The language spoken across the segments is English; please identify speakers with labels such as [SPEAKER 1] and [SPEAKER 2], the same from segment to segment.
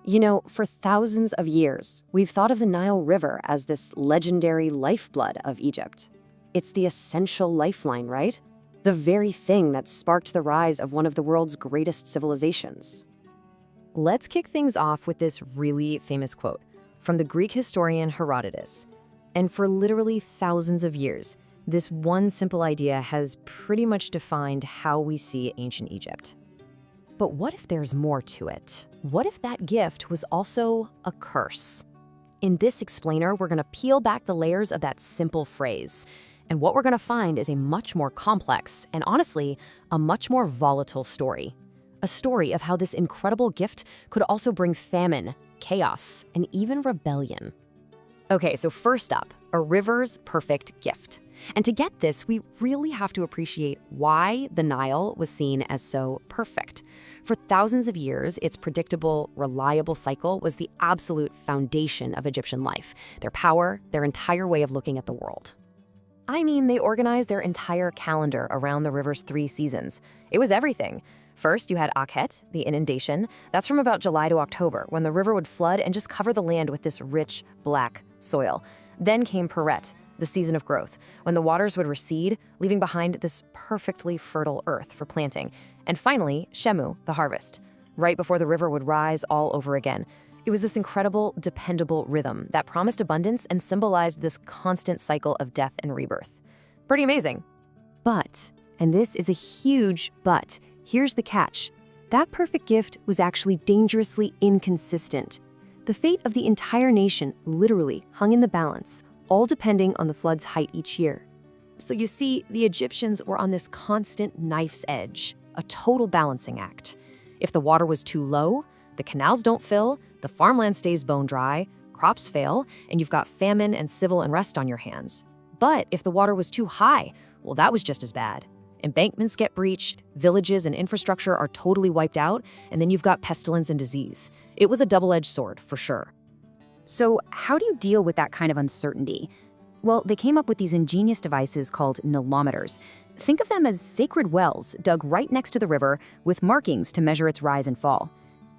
[SPEAKER 1] You know, for thousands of years, we've thought of the Nile River as this legendary lifeblood of Egypt. It's the essential lifeline, right? The very thing that sparked the rise of one of the world's greatest civilizations. Let's kick things off with this really famous quote from the Greek historian Herodotus. And for literally thousands of years, this one simple idea has pretty much defined how we see ancient Egypt. But what if there's more to it? What if that gift was also a curse? In this explainer, we're going to peel back the layers of that simple phrase. And what we're going to find is a much more complex and honestly, a much more volatile story. A story of how this incredible gift could also bring famine, chaos, and even rebellion. Okay, so first up, a river's perfect gift. And to get this, we really have to appreciate why the Nile was seen as so perfect. For thousands of years, its predictable, reliable cycle was the absolute foundation of Egyptian life, their power, their entire way of looking at the world. I mean, they organized their entire calendar around the river's 3 seasons. It was everything. First, you had Akhet, the inundation. That's from about July to October, when the river would flood and just cover the land with this rich, black soil. Then came Peret, the season of growth, when the waters would recede, leaving behind this perfectly fertile earth for planting. And finally, Shemu, the harvest, right before the river would rise all over again. It was this incredible, dependable rhythm that promised abundance and symbolized this constant cycle of death and rebirth. Pretty amazing. But, and this is a huge but, here's the catch. That perfect gift was actually dangerously inconsistent. The fate of the entire nation literally hung in the balance, all depending on the flood's height each year. So you see, the Egyptians were on this constant knife's edge, a total balancing act. If the water was too low, the canals don't fill, the farmland stays bone dry, crops fail, and you've got famine and civil unrest on your hands. But if the water was too high, well, that was just as bad. Embankments get breached, villages and infrastructure are totally wiped out, and then you've got pestilence and disease. It was a double-edged sword, for sure.
[SPEAKER 2] So how do you deal with that kind of uncertainty? Well, they came up with these ingenious devices called Nilometers. Think of them as sacred wells dug right next to the river with markings to measure its rise and fall.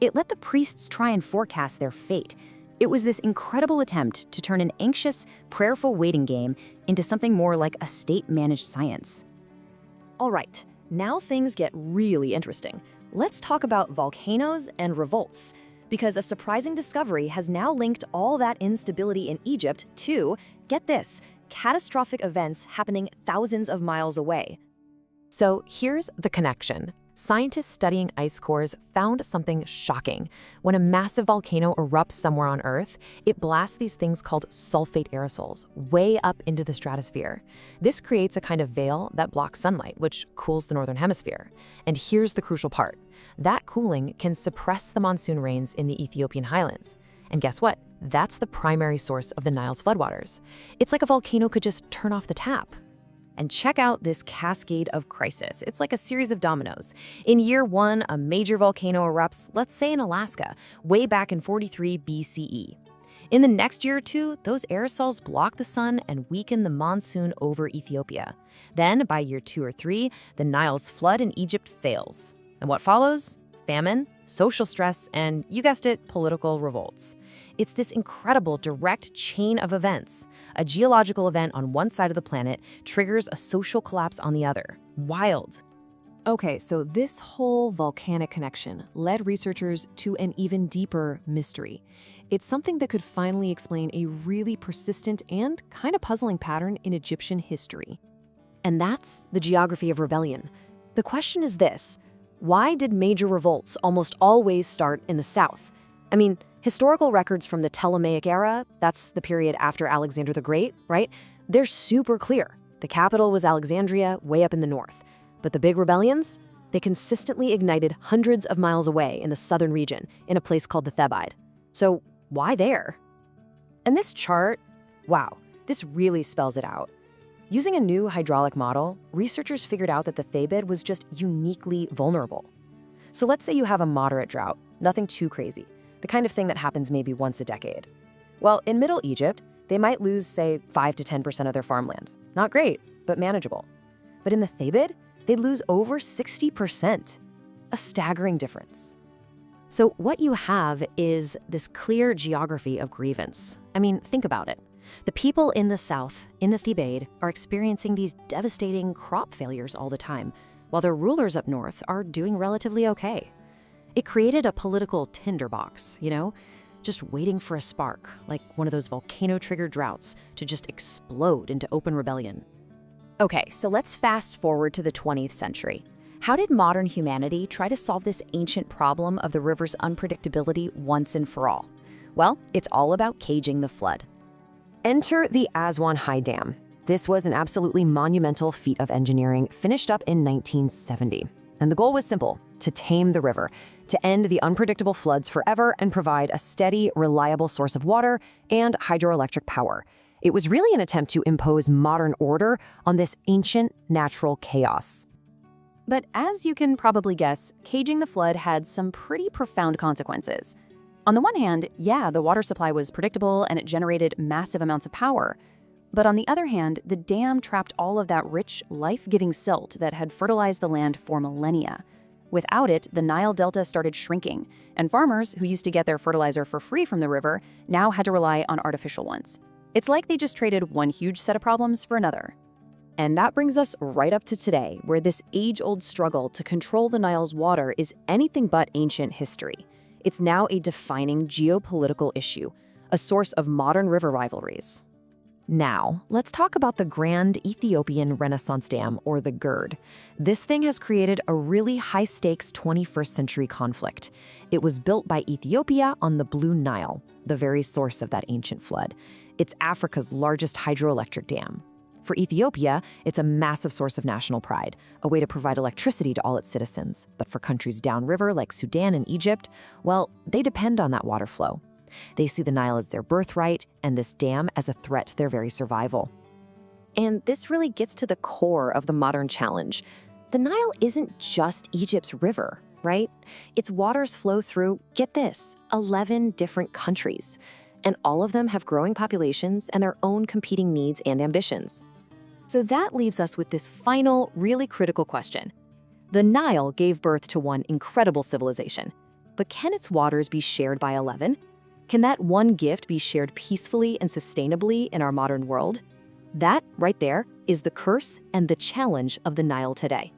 [SPEAKER 2] It let the priests try and forecast their fate. It was this incredible attempt to turn an anxious, prayerful waiting game into something more like a state-managed science.
[SPEAKER 1] All right, now things get really interesting. Let's talk about volcanoes and revolts, because a surprising discovery has now linked all that instability in Egypt to, get this, catastrophic events happening thousands of miles away. So here's the connection. Scientists studying ice cores found something shocking. When a massive volcano erupts somewhere on Earth, it blasts these things called sulfate aerosols way up into the stratosphere. This creates a kind of veil that blocks sunlight, which cools the northern hemisphere. And here's the crucial part. That cooling can suppress the monsoon rains in the Ethiopian highlands. And guess what? That's the primary source of the Nile's floodwaters. It's like a volcano could just turn off the tap. And check out this cascade of crisis. It's like a series of dominoes. In year 1, a major volcano erupts, let's say in Alaska, way back in 43 BCE. In the next year or two, those aerosols block the sun and weaken the monsoon over Ethiopia. Then, by year 2 or 3, the Nile's flood in Egypt fails. And what follows? Famine, social stress, and, you guessed it, political revolts. It's this incredible direct chain of events. A geological event on one side of the planet triggers a social collapse on the other. Wild. Okay, so this whole volcanic connection led researchers to an even deeper mystery. It's something that could finally explain a really persistent and kind of puzzling pattern in Egyptian history. And that's the geography of rebellion. The question is this: why did major revolts almost always start in the south? I mean, historical records from the Ptolemaic era, that's the period after Alexander the Great, right? They're super clear. The capital was Alexandria, way up in the north. But the big rebellions? They consistently ignited hundreds of miles away in the southern region, in a place called the Thebaid. So why there? And this chart, wow, this really spells it out. Using a new hydraulic model, researchers figured out that the Thebaid was just uniquely vulnerable. So let's say you have a moderate drought, nothing too crazy, the kind of thing that happens maybe once a decade. Well, in Middle Egypt, they might lose, say, 5 to 10% of their farmland. Not great, but manageable. But in the Thebaid, they'd lose over 60%. A staggering difference. So what you have is this clear geography of grievance. I mean, think about it. The people in the south, in the Thebaid, are experiencing these devastating crop failures all the time, while their rulers up north are doing relatively okay. It created a political tinderbox, just waiting for a spark, like one of those volcano-triggered droughts, to just explode into open rebellion.
[SPEAKER 2] Okay, so let's fast forward to the 20th century. How did modern humanity try to solve this ancient problem of the river's unpredictability once and for all? Well, it's all about caging the flood.
[SPEAKER 1] Enter the Aswan High Dam. This was an absolutely monumental feat of engineering finished up in 1970. And the goal was simple: to tame the river, to end the unpredictable floods forever and provide a steady, reliable source of water and hydroelectric power. It was really an attempt to impose modern order on this ancient natural chaos.
[SPEAKER 2] But as you can probably guess, caging the flood had some pretty profound consequences. On the one hand, yeah, the water supply was predictable and it generated massive amounts of power. But on the other hand, the dam trapped all of that rich, life-giving silt that had fertilized the land for millennia. Without it, the Nile Delta started shrinking, and farmers who used to get their fertilizer for free from the river now had to rely on artificial ones. It's like they just traded one huge set of problems for another.
[SPEAKER 1] And that brings us right up to today, where this age-old struggle to control the Nile's water is anything but ancient history. It's now a defining geopolitical issue, a source of modern river rivalries. Now, let's talk about the Grand Ethiopian Renaissance Dam, or the GERD. This thing has created a really high-stakes 21st century conflict. It was built by Ethiopia on the Blue Nile, the very source of that ancient flood. It's Africa's largest hydroelectric dam. For Ethiopia, it's a massive source of national pride, a way to provide electricity to all its citizens. But for countries downriver like Sudan and Egypt, well, they depend on that water flow. They see the Nile as their birthright and this dam as a threat to their very survival. And this really gets to the core of the modern challenge. The Nile isn't just Egypt's river, right? Its waters flow through, get this, 11 different countries. And all of them have growing populations and their own competing needs and ambitions. So that leaves us with this final, really critical question. The Nile gave birth to one incredible civilization, but can its waters be shared by 11? Can that one gift be shared peacefully and sustainably in our modern world? That, right there, is the curse and the challenge of the Nile today.